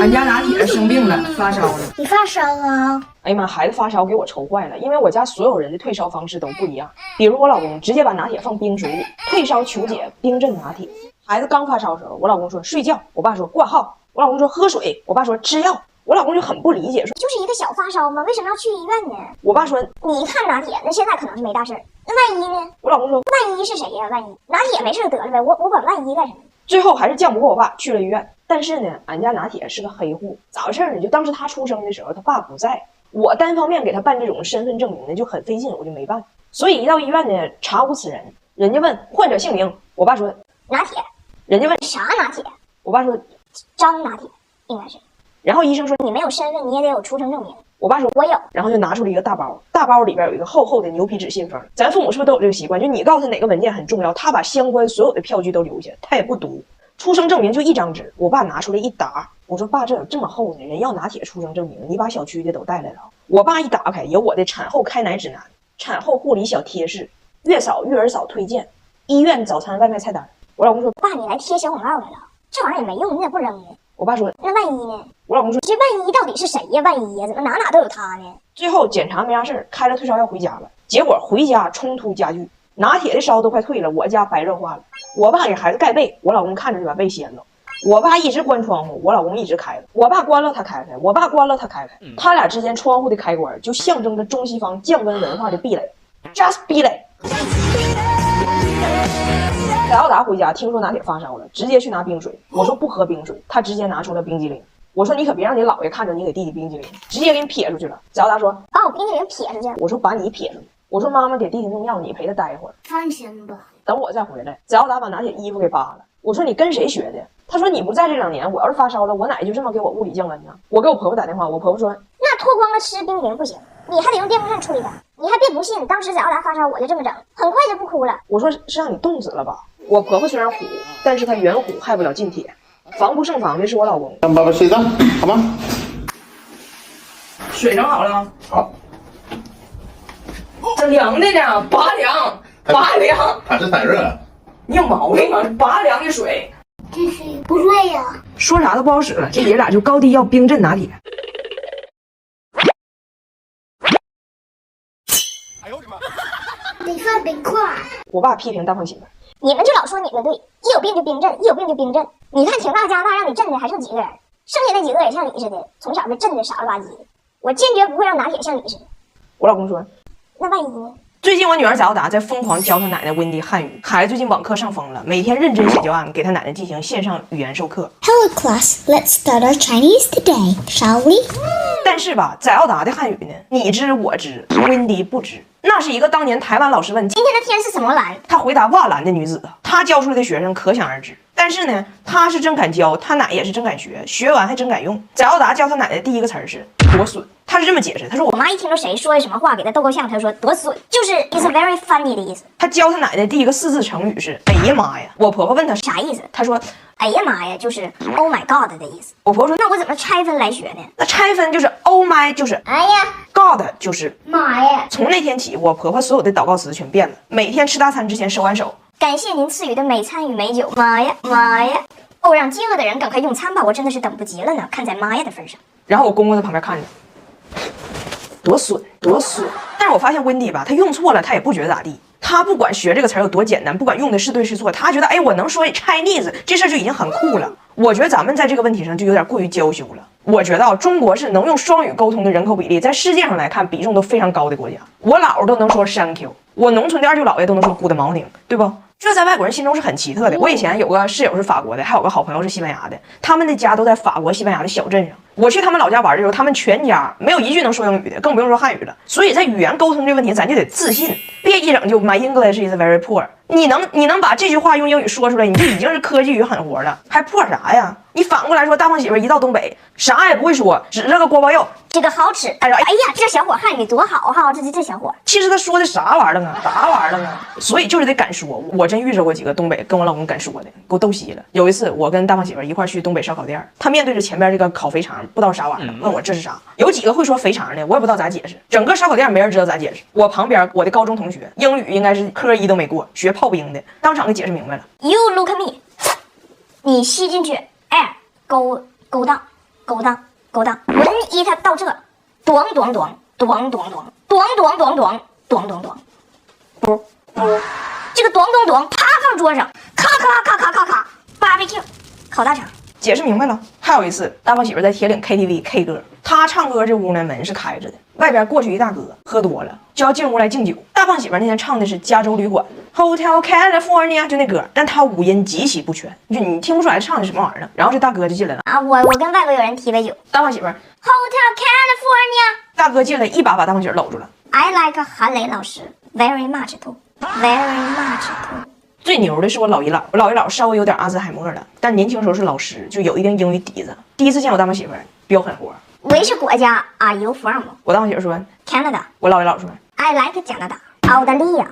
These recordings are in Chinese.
俺家拿铁生病了，发烧了。你发烧了？哎呀妈，孩子发烧给我愁坏了，因为我家所有人的退烧方式都不一样。比如我老公直接把拿铁放冰水里，退烧求解冰镇拿铁。孩子刚发烧的时候，我老公说睡觉，我爸说挂号，我老公说喝水，我爸说吃药。我老公就很不理解，说就是一个小发烧吗？为什么要去医院呢？我爸说你看拿铁，那现在可能是没大事儿，那万一呢？我老公说万一是谁呀？万一拿铁没事得了呗，我管万一干什么？最后还是犟不过我爸，去了医院。但是呢，俺家拿铁是个黑户，咋回事呢？就当时他出生的时候，他爸不在，我单方面给他办这种身份证明呢，就很费劲，我就没办。所以一到医院呢，查无此人。人家问患者姓名，我爸说拿铁。人家问啥拿铁？我爸说张拿铁，应该是。然后医生说你没有身份，你也得有出生证明。我爸说我有，然后就拿出了一个大包，大包里边有一个厚厚的牛皮纸信封。咱父母是不是都有这个习惯？就你告诉他哪个文件很重要，他把相关所有的票据都留下，他也不读。出生证明就一张纸，我爸拿出来一沓，我说爸，这有这么厚呢？人要拿铁出生证明，你把小区的都带来了。我爸一打开，有我的产后开奶指南、产后护理小贴士、月嫂育儿嫂推荐、医院早餐外卖菜单。我老公说爸，你来贴小广告来了，这玩意儿也没用，你咋不扔呢？我爸说那万一呢？我老公说这万一到底是谁呀？万一呀，怎么哪都有他呢？最后检查没啥事儿，开了退烧药回家了。结果回家冲突加剧，拿铁的烧都快退了，我家白热化了。我爸给孩子盖被，我老公看着就把被掀了。我爸一直关窗户，我老公一直开了。我爸关了他开开，我爸关了他开开。他俩之间窗户的开关就象征着中西方降温文化的壁垒。Just 壁垒。翟耀达回家听说拿铁发烧了，直接去拿冰水。我说不喝冰水，他直接拿出了冰激凌。我说你可别让你姥爷看着你给弟弟冰激凌，直接给你撇出去了。翟耀达说把我冰激凌撇出去。我说把你撇出去。我说妈妈给弟弟弄药，你陪他待一会儿。放心吧，等我再回来。翟耀达把拿铁衣服给扒了。我说你跟谁学的？他说你不在这2年，我要是发烧了，我奶就这么给我物理降温呢。我给我婆婆打电话，我婆婆说那脱光了吃冰激凌不行，你还得用电风扇吹它。你还别不信，当时翟耀达发烧我就这么整，很快就不哭了。我说是让你冻死了吧？我婆婆虽然虎，但是她远虎害不了近铁，防不胜防的是我老公。让爸爸睡觉，好吗？水整好了，好。这凉的呢，拔凉，拔凉。它是散热。你有毛病啊！拔凉的水，这是不对呀。说啥都不好使了，这爷俩就高低要冰镇拿铁。哎呦我的妈！得放冰块。我爸批评大胖媳妇，你们就老说你们对，一有病就冰镇，一有病就冰镇。你看挺大加大让你镇的还剩几个人，剩下那几个也像你似的，从小被镇的傻了吧唧的。我坚决不会让拿铁像你似的。我老公说那万一呢？最近我女儿翟耀达在疯狂教她奶奶温迪汉语，孩子最近网课上疯了，每天认真写教案，给她奶奶进行线上语言授课。 Hello class, let's start our Chinese today, shall we? 但是吧，翟耀达的汉语呢，你知我知，温迪不知。那是一个当年台湾老师问今天的天是什么蓝？她回答瓦蓝的女子，她教出来的学生可想而知。但是呢，她是真敢教，她奶也是真敢学，学完还真敢用。翟耀达教她奶奶第一个词儿是多损，她是这么解释，她说我妈一听着谁说的什么话给她逗够呛，她就说多损，就是 is very funny 的意思。她教她奶奶第一个4字成语是哎呀妈呀。我婆婆问她啥意思？她说哎呀妈呀，就是 Oh my God 的意思。我婆婆说那我怎么拆分来学呢？那拆分就是 Oh my 就是哎呀 God 就是妈呀！从那天起，我婆婆所有的祷告词全变了，每天吃大餐之前手挽手。感谢您赐予的美餐与美酒。妈呀妈呀！哦，让饥饿的人赶快用餐吧，我真的是等不及了呢。看在妈呀的份上。然后我公公在旁边看着，多损多损。但是我发现温迪吧，她用错了，她也不觉得咋地。她不管学这个词儿有多简单，不管用的是对是错，她觉得哎，我能说 Chinese 这事儿就已经很酷了。我觉得咱们在这个问题上就有点过于娇羞了。我觉得中国是能用双语沟通的人口比例，在世界上来看比重都非常高的国家。我姥都能说 Thank you， 我农村的二舅姥爷都能说 Good morning， 对不？这在外国人心中是很奇特的。我以前有个室友是法国的，还有个好朋友是西班牙的，他们的家都在法国、西班牙的小镇上。我去他们老家玩的时候，他们全家没有一句能说英语的，更不用说汉语了。所以在语言沟通这个问题，咱就得自信，别一整就 My English is very poor。你能把这句话用英语说出来，你就已经是科技与狠活了，还破啥呀？你反过来说，大胖媳妇一到东北，啥也不会说，指着个锅包肉，这个好吃。哎呀，这小伙汉语多好哈！这小伙，其实他说的啥玩意儿啊？啥玩意儿啊？所以就是得敢说。我真遇着过几个东北跟我老公敢说的，给我逗稀了。有一次我跟大胖媳妇一块去东北烧烤店，他面对着前边这个烤肥肠，不知道啥玩意儿，问我这是啥。有几个会说肥肠的，我也不知道咋解释。整个烧烤店没人知道咋解释。我旁边我的高中同学，英语应该是科1都没过，学炮兵的，当场给解释明白了。 You look at me， 你吸进去 air go down，勾当勾当。文一他到这，咚咚咚咚咚咚咚咚咚咚咚咚咚，不，这个咚咚咚啪放桌上，咔咔咔咔咔咔 ，barbecue 烤大肠。解释明白了。还有一次，大胖媳妇在铁岭 KTV K 歌，她唱歌这屋呢门是开着的，外边过去一大哥，喝多了就要进屋来敬酒。大胖媳妇那天唱的是加州旅馆 Hotel California 就那歌，但她五音极其不全，就你听不出来唱的什么玩意儿。然后这大哥就进来了啊，我跟外国友人提杯酒，大胖媳妇 Hotel California， 大哥进来一把把大胖媳妇搂住了。 I like 韩磊老师 very much too，very much too。最牛的是我老姨姥，我老姨姥稍微有点阿兹海默了，但年轻时候是老师，就有一定英语底子。第一次见我大胖媳妇飙狠活， Which 国家 are you from？ 我大胖媳妇说 Canada。我老姨姥说 I like 加拿大。澳大利亚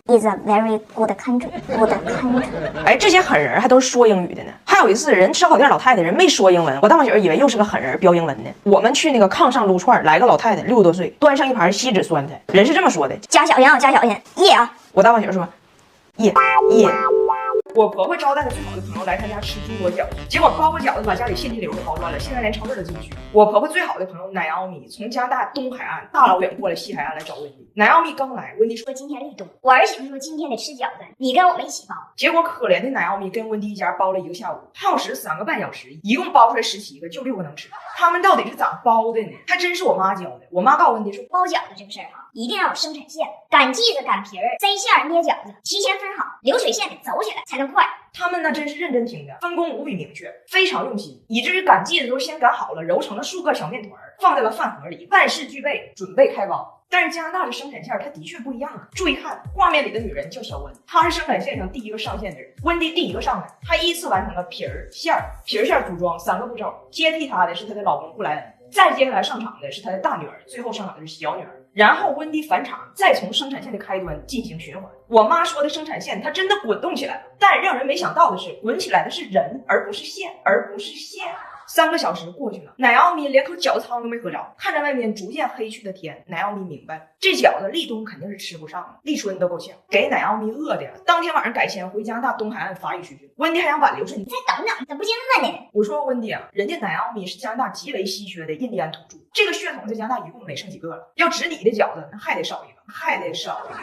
is a very good country。good country。哎，这些狠人还都是说英语的呢。还有一次，人烧烤店老太太人没说英文，我大胖媳妇以为又是个狠人飙英文呢。我们去那个炕上撸串，来个老太太60多岁，端上一盘锡纸酸菜，人是这么说的：加小心啊，加小心，耶啊！我大胖媳妇说耶。我婆婆招待了最好的朋友来她家吃猪锅饺子，结果包个饺子把家里现金流都包乱了，现在连超市都进不去。我婆婆最好的朋友奶奥米从加拿大东海岸大老远过来西海岸来找温迪。奶奥米刚来，温迪说今天立冬，我儿媳妇说今天得吃饺子，你跟我们一起包。结果可怜的奶奥米跟温迪一家包了1个下午，耗时3个半小时，一共包出来17个，就6个能吃。他们到底是咋包的呢？还真是我妈教的。我妈告诉温迪说，包饺子这个事儿啊，一定要有生产线，擀剂子、擀皮儿、塞馅儿、捏饺子，提前分好，流水线得走起来才能快。他们呢真是认真听的，分工无比明确，非常用心，以至于擀剂的时候先擀好了，揉成了数个小面团，放在了饭盒里，万事俱备，准备开包。但是加拿大的生产线它的确不一样啊！注意看，画面里的女人叫小温，她是生产线上第一个上线的人。温迪第一个上来，她依次完成了皮儿、馅儿、皮儿馅组装3个步骤，接替她的是她的老公布莱恩，再接下来上场的是她的大女儿，最后上场的是小女儿。然后温迪返场，再从生产线的开端进行循环。我妈说的生产线，它真的滚动起来了，但让人没想到的是，滚起来的是人，而不是线，3个小时过去了，奶奥米连口饺子汤都没喝着，看着外面逐渐黑去的天，奶奥米明白了，这饺子立冬肯定是吃不上了，立春都够呛，给奶奥米饿的呀。当天晚上改签回加拿大东海岸发育区去。温迪还想挽留着你，再等等，怎么不见饿呢？我说温迪啊，人家奶奥米是加拿大极为稀缺的印第安土著，这个血统在加拿大一共没剩几个了，要指你的饺子，那还得少一个。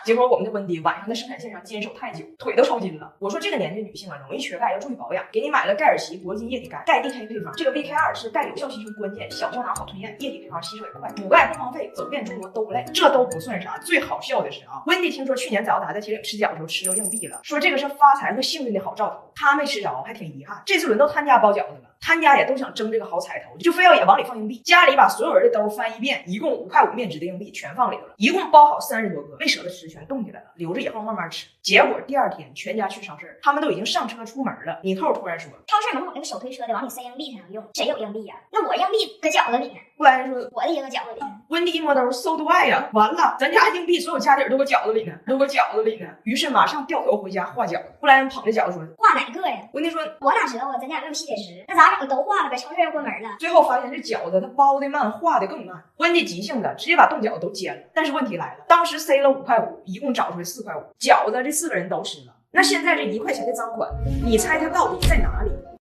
结果我们的温迪晚上在生产线上坚守太久，腿都抽筋了。我说这个年纪女性啊，容易缺钙，要注意保养。给你买了盖尔奇铂金液体钙，钙 DK 配方，这个 VK2 是钙有效吸收关键，小胶囊好吞咽，液体配方吸收也快，补钙不荒废，走遍中国都不累。这都不算啥，最好笑的是啊，温迪听说去年早达在铁岭吃饺的时候吃着硬币了，说这个是发财和幸运的好兆头，他没吃着，还挺遗憾。这次轮到他家包饺子了。他家也都想争这个好彩头，就非要也往里放硬币。家里把所有人的兜翻一遍，一共5块5面值的硬币全放里头了，一共包好30多个，没舍得吃，全冻起来了，留着以后慢慢吃。结果第2天全家去超市，他们都已经上车出门了。妮蔻突然说，超市门口那个手推车的往里塞硬币才能用，谁有硬币呀？那我硬币搁饺子里呢，布莱恩说我的也搁饺子里呢。温迪一摸兜，so do I 呀，完了，咱家硬币所有家底都搁饺子里呢，于是马上掉头回家画饺子。布莱恩捧着饺子说，画哪个呀？温迪说，我哪知道啊，咱家那么细铁石，那咋整？都画了呗，超市要关门了。最后发现这饺子它包的慢，画的更慢。温迪急性子直接把冻饺子都煎了。但是问题来了，当时塞了5块5，一共找出来4块5，饺子这4个人都吃了。那现在这1块钱的赃款，你猜它到底在哪里？